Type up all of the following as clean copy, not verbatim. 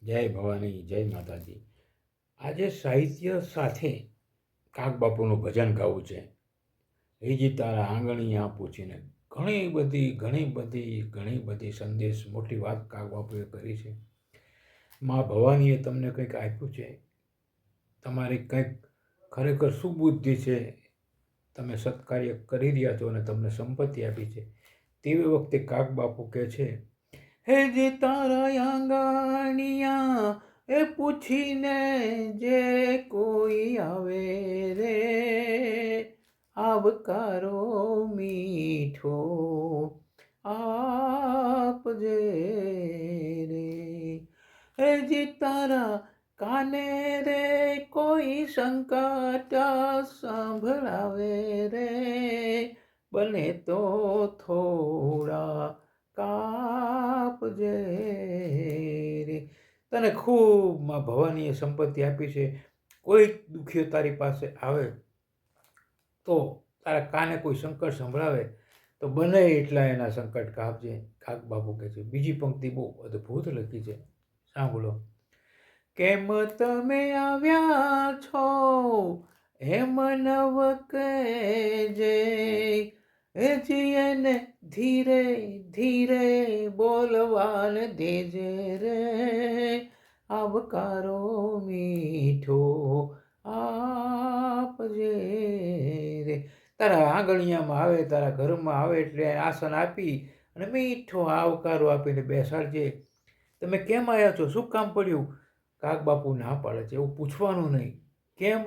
જય ભવાની, જય માતાજી. આજે સાહિત્ય સાથે કાગબાપુનું ભજન ગાવું છે. હેજી તારા આંગણીયા પૂછીને ઘણી બધી સંદેશ, મોટી વાત કાગબાપુએ કરી છે. મા ભવાનીએ તમને કંઈક આપ્યું છે, તમારી કંઈક ખરેખર સુબુદ્ધિ છે, તમે સત્કાર્ય કરી રહ્યા છો અને તમને સંપત્તિ આપી છે. તેવી વખતે કાગબાપુ કહે છે, હે જે તારા આંગણિયા એ પૂછીને જે કોઈ આવે રે, આવકારો મીઠો આપજે રે. હે જે તારા કાને રે કોઈ સંકટ સંભળાવે રે, બને તો થોડા કાપજે રે. તને ખૂબ માં ભવાનીએ સંપત્તિ આપી છે. કોઈ દુખ્યો તારી પાસે આવે તો તારા કાને કોઈ સંકટ સંભળાવે તો બને એટલા એના સંકટ કાપજે. કાગબાપુ કહે છે. બીજી પંક્તિ બહુ અદ્ભુત લખી છે, સાંભળો. કેમ તમે આવ્યા છો એમ નવ કહેજે, એજી એને ધીરે ધીરે બોલવાને દેજે રે, આવકારો મીઠો આપજે રે. તારા આંગણિયામાં આવે, તારા ઘરમાં આવે એટલે આસન આપી અને મીઠો આવકારો આપીને બેસાડજે. તમે કેમ આવ્યા છો, શું કામ પડ્યું? કાગબાપુ ના પાડે છે, એવું પૂછવાનું નહીં. કેમ?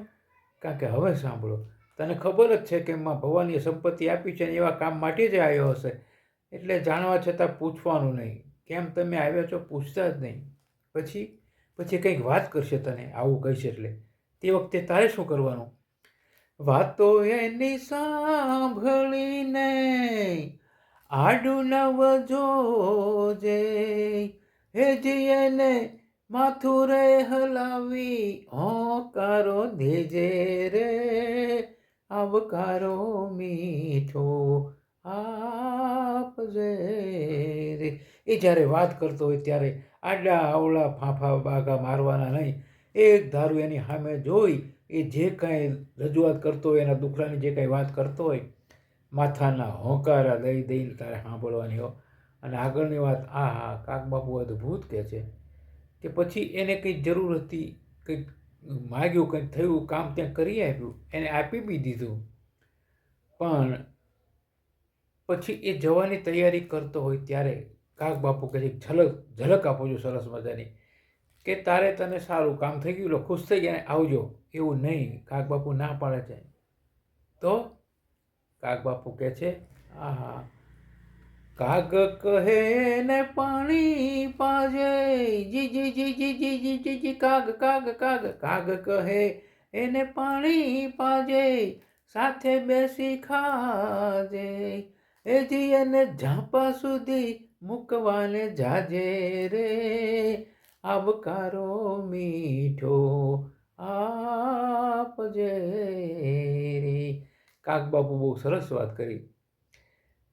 કારણ કે હવે સાંભળો, તને ખબર જ છે કે માં ભવાનીએ સંપત્તિ આપી છે ને એવા કામ માટે જ આવ્યો હશે, એટલે જાણવા છતાં પૂછવાનું નહીં. કેમ તમે આવ્યા છો પૂછતા જ નહીં. પછી કંઈક વાત કરશે, તને આવું કહીશ એટલે તે વખતે તારે શું કરવાનું? વાતો એની સાંભળીને આડું નવ જોજે, હેજી એને માથું રે હલાવી હોકારો દેજે રે, આવકારો મીઠો આપજે રે. એ જ્યારે વાત કરતો હોય ત્યારે આડા અવળા ફાંફા બાગા મારવાના નહીં. એક ધારું એની સામે જોઈ એ જે કાંઈ રજૂઆત કરતો હોય, એના દુખડાની જે કાંઈ વાત કરતો હોય, માથાના હોંકારા દઈ દઈને તારે સાંભળવાની હો. અને આગળની વાત, હા કાગબાપુ અદ્ભુત કહે છે કે પછી એને કંઈ જરૂર હતી, કંઈક માગ્યું, કંઈક થયું, કામ ત્યાં કરી આપ્યું, એને આપી બી દીધું, પણ પછી એ જવાની તૈયારી કરતો હોય ત્યારે કાગબાપુ કહે છે, ઝલક આપો છો સરસ મજાની, કે તારે તને સારું કામ થઈ ગયું, ખુશ થઈ ગયા, આવજો. એવું નહીં, કાગબાપુ ના પાડે છે. તો કાગબાપુ કહે છે, આહા, કાગ કહે ને પાણી પાજે, જી જી જી જી જી જી જી જી, કાગ કાગ કાગ. કાગ કહે એને પાણી પાજે, સાથે બેસી ખાજે, એજી એને ઝાંપા સુધી મૂકવાને જાજે રે, આવકારો મીઠો આપજે રે. કાગબાપુ બહુ સરસ વાત કરી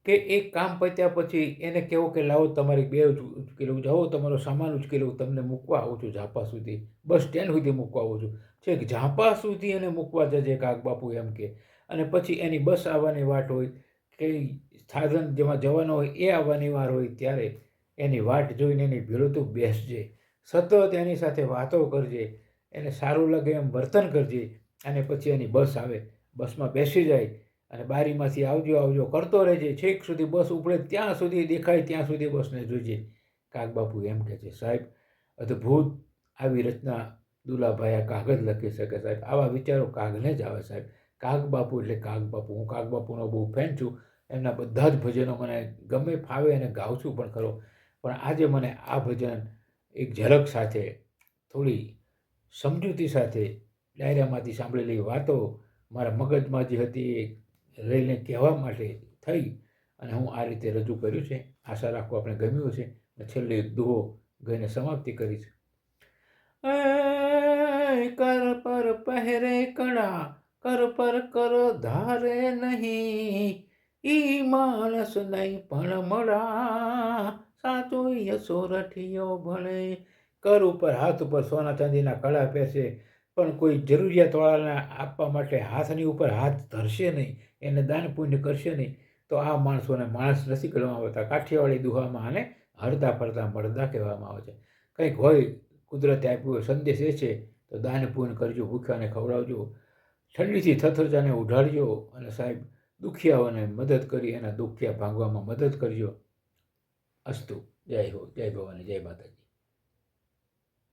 કે એક કામ પત્યા પછી એને કહેવું કે લાવો તમારી બે ઉચકી લઉં, જાઓ તમારો સામાન ઉચકી લઉં, તમને મૂકવા આવું છું ઝાંપા સુધી, બસ સ્ટેન્ડ સુધી મૂકવા આવું છું. છેક ઝાંપા સુધી એને મૂકવા જજે, કાગબાપુ એમ કે. અને પછી એની બસ આવવાની વાટ હોય, કે સાધન જેમાં જવાનો હોય એ આવવાની વાર હોય, ત્યારે એની વાટ જોઈને એની ભેળું તું બેસજે, સતત એની સાથે વાતો કરજે, એને સારું લાગે એમ વર્તન કરજે. અને પછી એની બસ આવે, બસમાં બેસી જાય અને બારીમાંથી આવજો આવજો કરતો રહેજે, છેક સુધી બસ ઉપડે ત્યાં સુધી, દેખાય ત્યાં સુધી બસને જોઈજે. કાગબાપુ એમ કહે છે. સાહેબ, અદ્ભુત આવી રચના દુલાભાઈ આ કાગજ લખી શકે સાહેબ. આવા વિચારો કાગને જ આવે સાહેબ. કાગબાપુ એટલે કાગબાપુ. હું કાગબાપુનો બહુ ફેન છું. એમના બધા જ ભજનો મને ગમે, ફાવે અને ગાઉં છું પણ ખરો. પણ આજે મને આ ભજન એક ઝલક સાથે, થોડી સમજૂતી સાથે, ડાયરામાંથી સાંભળેલી વાતો મારા મગજમાં જે હતી એ લઈને કહેવા માટે થઈ અને હું આ રીતે રજૂ કર્યું છે. આશા રાખું આપણે ગમ્યું હશે. અને છેલ્લે એક દુહો ગાઈને સમાપ્તિ કરીશ. કર પર પહેરે કણા, કર પર કરો ધારે નહીં, ઈ માણસ નહીં પણ મળા, સાચો યસોરઠિયો ભણે, કર ઉપર હાથ ઉપર સોના ચાંદીના કડા પહેરશે, પણ કોઈ જરૂરિયાતવાળાને આપવા માટે હાથની ઉપર હાથ ધરશે નહીં, એને દાન પુણ્ય કરશે નહીં, તો આ માણસોને માણસ નથી કહેવામાં આવતા. કાઠિયાવાડી દુહામાં આને હરતા ફરતા મળદા કહેવામાં આવે છે. કંઈક હોય કુદરતે આપ્યું હોય સંદેશ એ છે તો દાન પુણ્ય કરજો, ભૂખ્યાને ખવડાવજો, ઠંડીથી થથરજાને ઉઢાડજો, અને સાહેબ દુખિયાઓને મદદ કરી એના દુખિયા ભાંગવામાં મદદ કરજો. અસ્તુ. જય હો, જય ભવાની, જય માતાજી.